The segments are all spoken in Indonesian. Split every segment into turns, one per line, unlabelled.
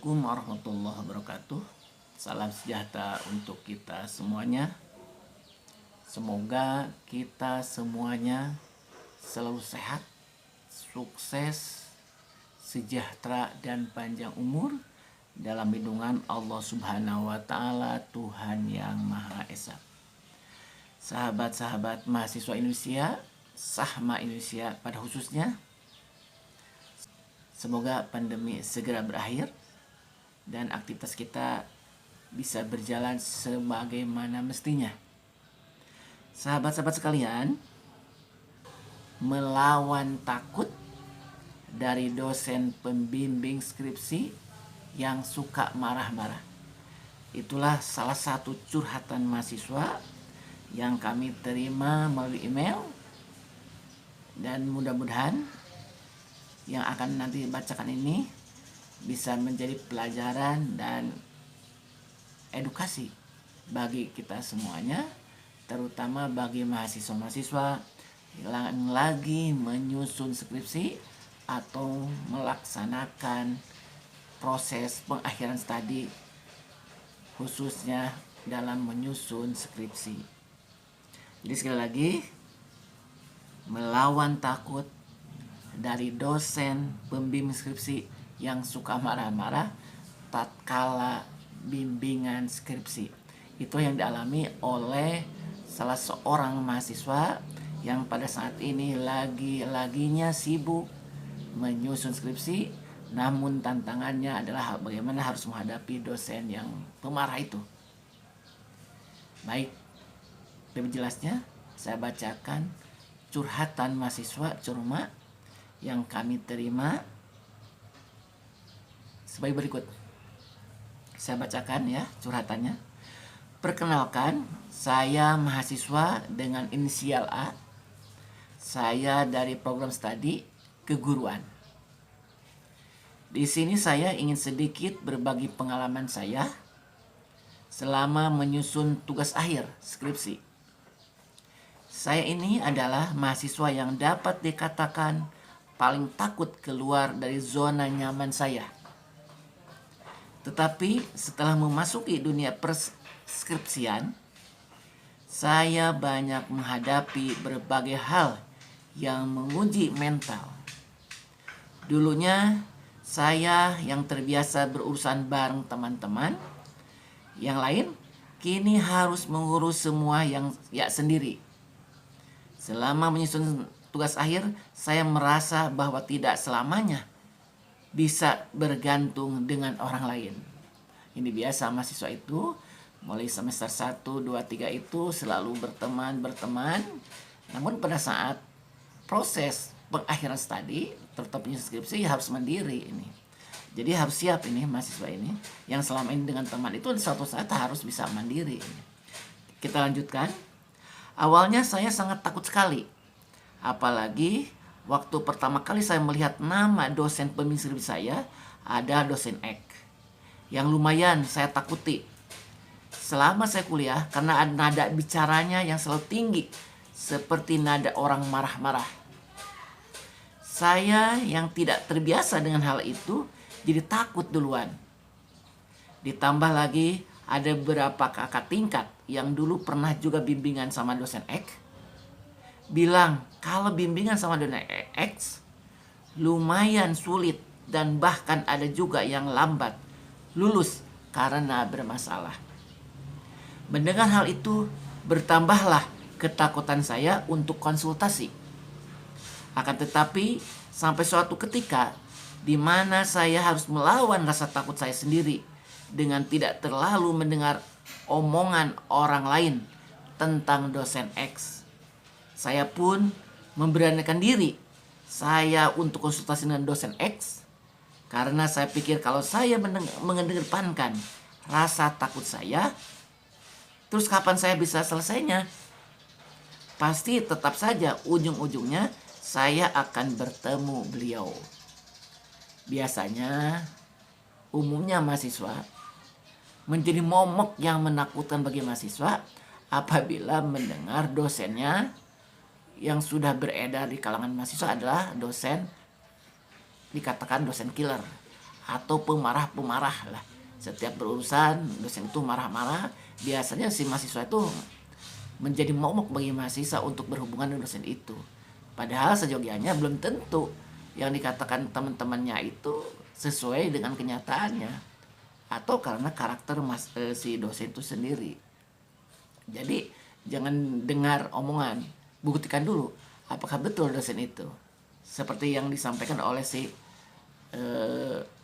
Assalamualaikum warahmatullahi wabarakatuh. Salam sejahtera untuk kita semuanya. Semoga kita semuanya selalu sehat, sukses, sejahtera, dan panjang umur dalam lindungan Allah Subhanahu wa Ta'ala, Tuhan yang Maha Esa. Sahabat-sahabat mahasiswa Indonesia, Sahma Indonesia pada khususnya, semoga pandemi segera berakhir dan aktivitas kita bisa berjalan sebagaimana mestinya. Sahabat-sahabat sekalian, melawan takut dari dosen pembimbing skripsi yang suka marah-marah. Itulah salah satu curhatan mahasiswa yang kami terima melalui email, dan mudah-mudahan yang akan nanti dibacakan ini bisa menjadi pelajaran dan edukasi bagi kita semuanya, terutama bagi mahasiswa-mahasiswa yang lagi menyusun skripsi atau melaksanakan proses pengakhiran studi, khususnya dalam menyusun skripsi. Jadi sekali lagi, melawan takut dari dosen pembimbing skripsi yang suka marah-marah tatkala bimbingan skripsi. Itu yang dialami oleh salah seorang mahasiswa yang pada saat ini lagi-laginya sibuk menyusun skripsi, namun tantangannya adalah bagaimana harus menghadapi dosen yang pemarah itu. Baik, lebih jelasnya saya bacakan curhatan mahasiswa Curma yang kami terima sebagai berikut. Saya bacakan ya curhatannya. Perkenalkan, saya mahasiswa dengan inisial A. Saya dari program studi keguruan. Di sini saya ingin sedikit berbagi pengalaman saya selama menyusun tugas akhir skripsi. Saya ini adalah mahasiswa yang dapat dikatakan paling takut keluar dari zona nyaman saya. Tetapi setelah memasuki dunia perskripsian, saya banyak menghadapi berbagai hal yang menguji mental. Dulunya saya yang terbiasa berurusan bareng teman-teman yang lain, kini harus mengurus semua yang sendiri. Selama menyusun tugas akhir, saya merasa bahwa tidak selamanya bisa bergantung dengan orang lain. Ini biasa mahasiswa itu mulai semester 1, 2, 3 itu selalu berteman. Namun pada saat proses pengakhiran studi, terutama skripsi, harus mandiri ini. Jadi harus siap ini mahasiswa ini yang selama ini dengan teman itu suatu saat harus bisa mandiri. Kita lanjutkan. Awalnya saya sangat takut sekali. Apalagi waktu pertama kali saya melihat nama dosen pembimbing skripsi saya, ada dosen X yang lumayan saya takuti selama saya kuliah, karena ada nada bicaranya yang selalu tinggi seperti nada orang marah-marah. Saya yang tidak terbiasa dengan hal itu jadi takut duluan. Ditambah lagi ada beberapa kakak tingkat yang dulu pernah juga bimbingan sama dosen X bilang kalau bimbingan sama dosen X lumayan sulit dan bahkan ada juga yang lambat lulus karena bermasalah. Mendengar hal itu, bertambahlah ketakutan saya untuk konsultasi. Akan tetapi sampai suatu ketika di mana saya harus melawan rasa takut saya sendiri dengan tidak terlalu mendengar omongan orang lain tentang dosen X. Saya pun memberanikan diri saya untuk konsultasi dengan dosen X, karena saya pikir kalau saya mengedepankan rasa takut saya, terus kapan saya bisa selesainya? Pasti tetap saja ujung-ujungnya saya akan bertemu beliau. Biasanya umumnya mahasiswa menjadi momok yang menakutkan bagi mahasiswa apabila mendengar dosennya yang sudah beredar di kalangan mahasiswa adalah dosen, dikatakan dosen killer atau pemarah-pemarah lah. Setiap berurusan dosen itu marah-marah, biasanya si mahasiswa itu menjadi momok bagi mahasiswa untuk berhubungan dengan dosen itu. Padahal sejogianya belum tentu yang dikatakan teman-temannya itu sesuai dengan kenyataannya, atau karena karakter si dosen itu sendiri. Jadi jangan dengar omongan, buktikan dulu apakah betul dosen itu seperti yang disampaikan oleh si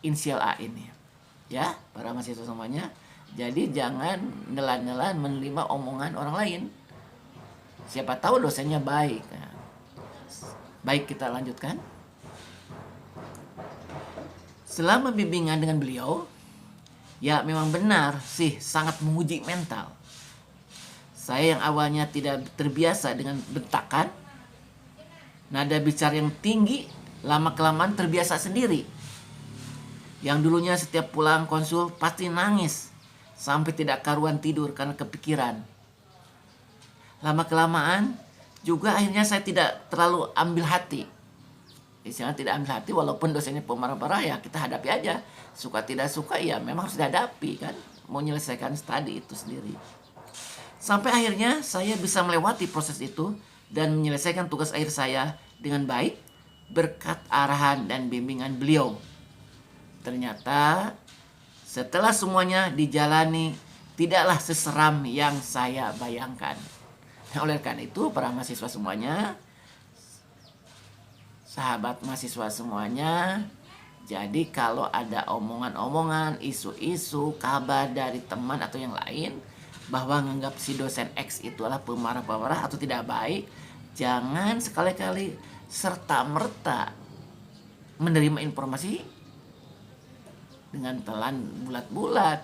inisial A ini, ya para mahasiswa semuanya. Jadi jangan nelan-nelan menerima omongan orang lain. Siapa tahu dosennya baik. Nah, baik, kita lanjutkan. Selama bimbingan dengan beliau, ya memang benar sih sangat menguji mental. Saya yang awalnya tidak terbiasa dengan bentakan, nada bicara yang tinggi, lama-kelamaan terbiasa sendiri. Yang dulunya setiap pulang konsul pasti nangis, sampai tidak karuan tidur karena kepikiran. Lama-kelamaan juga akhirnya saya tidak terlalu ambil hati. Istilahnya tidak ambil hati, walaupun dosennya pemarah-marah, ya kita hadapi aja. Suka tidak suka ya memang harus dihadapi kan, mau menyelesaikan studi itu sendiri. Sampai akhirnya saya bisa melewati proses itu dan menyelesaikan tugas akhir saya dengan baik berkat arahan dan bimbingan beliau. Ternyata setelah semuanya dijalani, tidaklah seseram yang saya bayangkan. Nah, oleh karena itu para mahasiswa semuanya, sahabat mahasiswa semuanya, jadi kalau ada omongan-omongan, isu-isu, kabar dari teman atau yang lain bahwa menganggap si dosen X itu adalah pemarah-pemarah atau tidak baik, jangan sekali-kali serta-merta menerima informasi dengan telan bulat-bulat.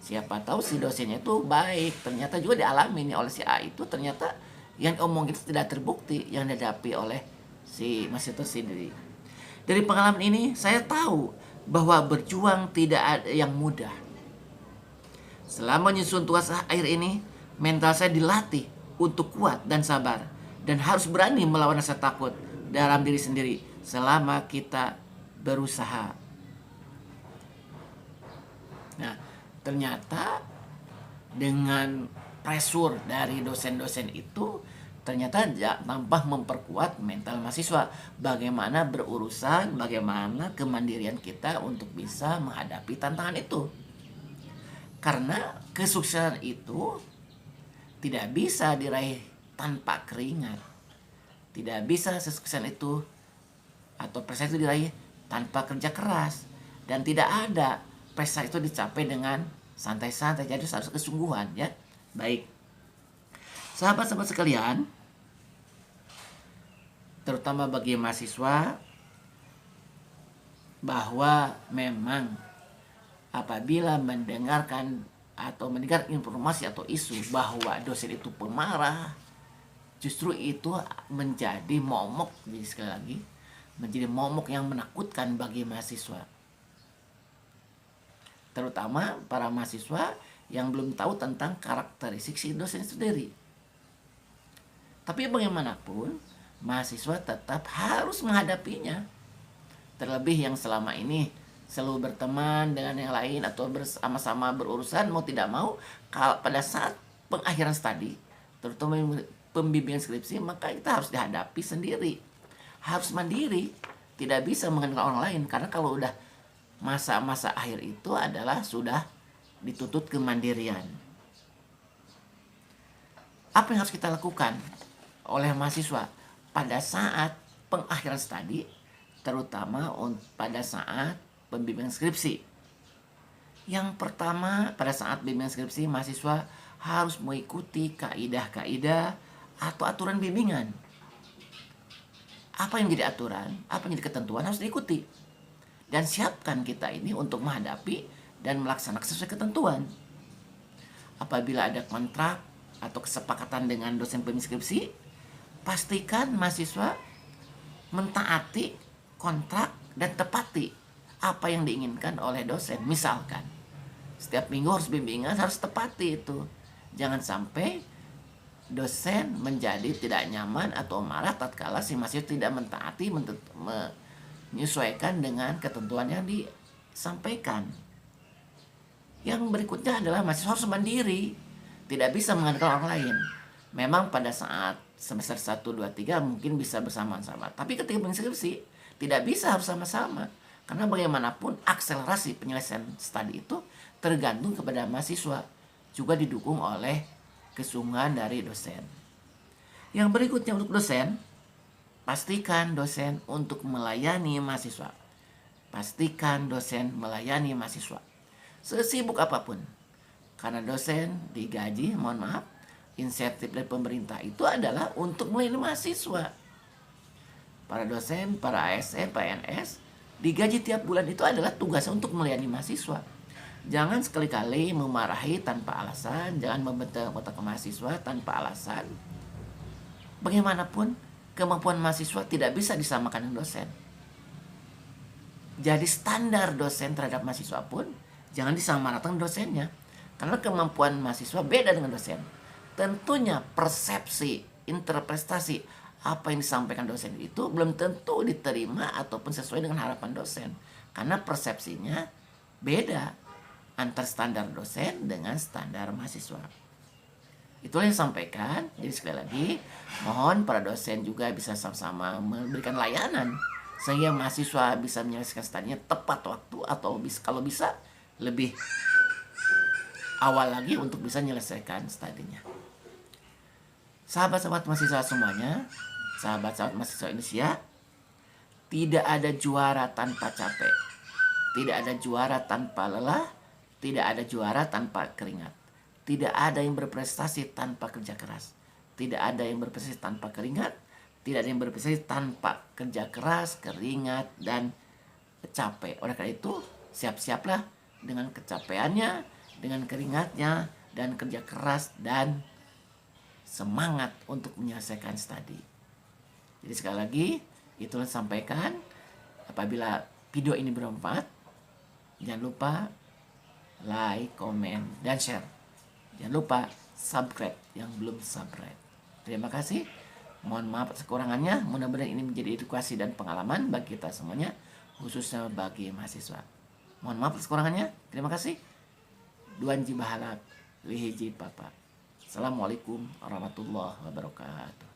Siapa tahu si dosennya itu baik, ternyata juga dialami oleh si A itu, ternyata yang omong itu tidak terbukti yang dihadapi oleh si mahasiswa sendiri. Dari pengalaman ini saya tahu bahwa berjuang tidak ada yang mudah. Selama menyusun tugas akhir ini, mental saya dilatih untuk kuat dan sabar, dan harus berani melawan rasa takut dalam diri sendiri selama kita berusaha. Nah, ternyata dengan pressure dari dosen-dosen itu ternyata tambah memperkuat mental mahasiswa. Bagaimana berurusan, bagaimana kemandirian kita untuk bisa menghadapi tantangan itu. Karena kesuksesan itu tidak bisa diraih tanpa keringat. Tidak bisa kesuksesan itu atau prestasi itu diraih tanpa kerja keras. Dan tidak ada prestasi itu dicapai dengan santai-santai. Jadi harus kesungguhan, ya. Baik, sahabat-sahabat sekalian, terutama bagi mahasiswa, bahwa memang apabila mendengarkan atau mendengar informasi atau isu bahwa dosen itu pemarah, justru itu menjadi momok, jadi sekali lagi menjadi momok yang menakutkan bagi mahasiswa, terutama para mahasiswa yang belum tahu tentang karakteristik si dosen sendiri. Tapi bagaimanapun, mahasiswa tetap harus menghadapinya. Terlebih yang selama ini selalu berteman dengan yang lain atau bersama-sama berurusan, mau tidak mau, pada saat pengakhiran studi, terutama pembimbingan skripsi, maka kita harus dihadapi sendiri. Harus mandiri, tidak bisa mengandalkan orang lain. Karena kalau udah masa-masa akhir itu adalah sudah dituntut kemandirian. Apa yang harus kita lakukan oleh mahasiswa pada saat pengakhiran studi, terutama pada saat pembimbingan skripsi? Yang pertama, pada saat bimbingan skripsi, mahasiswa harus mengikuti kaidah-kaidah atau aturan bimbingan. Apa yang jadi aturan, apa yang jadi ketentuan harus diikuti. Dan siapkan kita ini untuk menghadapi dan melaksanakan sesuai ketentuan. Apabila ada kontrak atau kesepakatan dengan dosen pembimbing skripsi, pastikan mahasiswa mentaati kontrak dan tepati apa yang diinginkan oleh dosen. Misalkan setiap minggu harus bimbingan, harus tepati itu. Jangan sampai dosen menjadi tidak nyaman atau marah tatkala si mahasiswa tidak mentaati, menyesuaikan dengan ketentuan yang sampaikan. Yang berikutnya adalah mahasiswa harus mandiri, tidak bisa mengandalkan orang lain. Memang pada saat semester 1, 2, 3 mungkin bisa bersama-sama, tapi ketika skripsi tidak bisa harus sama-sama. Karena bagaimanapun akselerasi penyelesaian studi itu tergantung kepada mahasiswa, juga didukung oleh kesungguhan dari dosen. Yang berikutnya untuk dosen, pastikan dosen untuk melayani mahasiswa. Pastikan dosen melayani mahasiswa sesibuk apapun. Karena dosen digaji, mohon maaf, insentif dari pemerintah itu adalah untuk melayani mahasiswa. Para dosen, para ASN, PNS digaji tiap bulan itu adalah tugasnya untuk melayani mahasiswa. Jangan sekali-kali memarahi tanpa alasan, jangan membentak otak mahasiswa tanpa alasan. Bagaimanapun kemampuan mahasiswa tidak bisa disamakan dengan dosen. Jadi standar dosen terhadap mahasiswa pun jangan disamaratakan dosennya. Karena kemampuan mahasiswa beda dengan dosen. Tentunya persepsi, interpretasi apa yang disampaikan dosen itu belum tentu diterima ataupun sesuai dengan harapan dosen. Karena persepsinya beda antar standar dosen dengan standar mahasiswa. Itulah yang disampaikan. Jadi sekali lagi mohon para dosen juga bisa sama-sama memberikan layanan sehingga mahasiswa bisa menyelesaikan studinya tepat waktu atau kalau bisa lebih awal lagi untuk bisa menyelesaikan studinya. Sahabat-sahabat mahasiswa semuanya, sahabat-sahabat mahasiswa Indonesia, tidak ada juara tanpa capek, tidak ada juara tanpa lelah, tidak ada juara tanpa keringat. Tidak ada yang berprestasi tanpa kerja keras. Tidak ada yang berprestasi tanpa keringat. Tidak ada yang berprestasi tanpa kerja keras, keringat, dan capek. Oleh karena itu, siap-siaplah dengan kecapeannya, dengan keringatnya, dan kerja keras, dan semangat untuk menyelesaikan studi. Jadi sekali lagi, itulah sampaikan. Apabila video ini bermanfaat, jangan lupa like, komen, dan share. Jangan lupa subscribe yang belum subscribe. Terima kasih. Mohon maaf atas kekurangannya. Mudah-mudahan ini menjadi edukasi dan pengalaman bagi kita semuanya, khususnya bagi mahasiswa. Mohon maaf atas kekurangannya. Terima kasih. Duan jibahalak, lihiji papa. Assalamualaikum warahmatullahi wabarakatuh.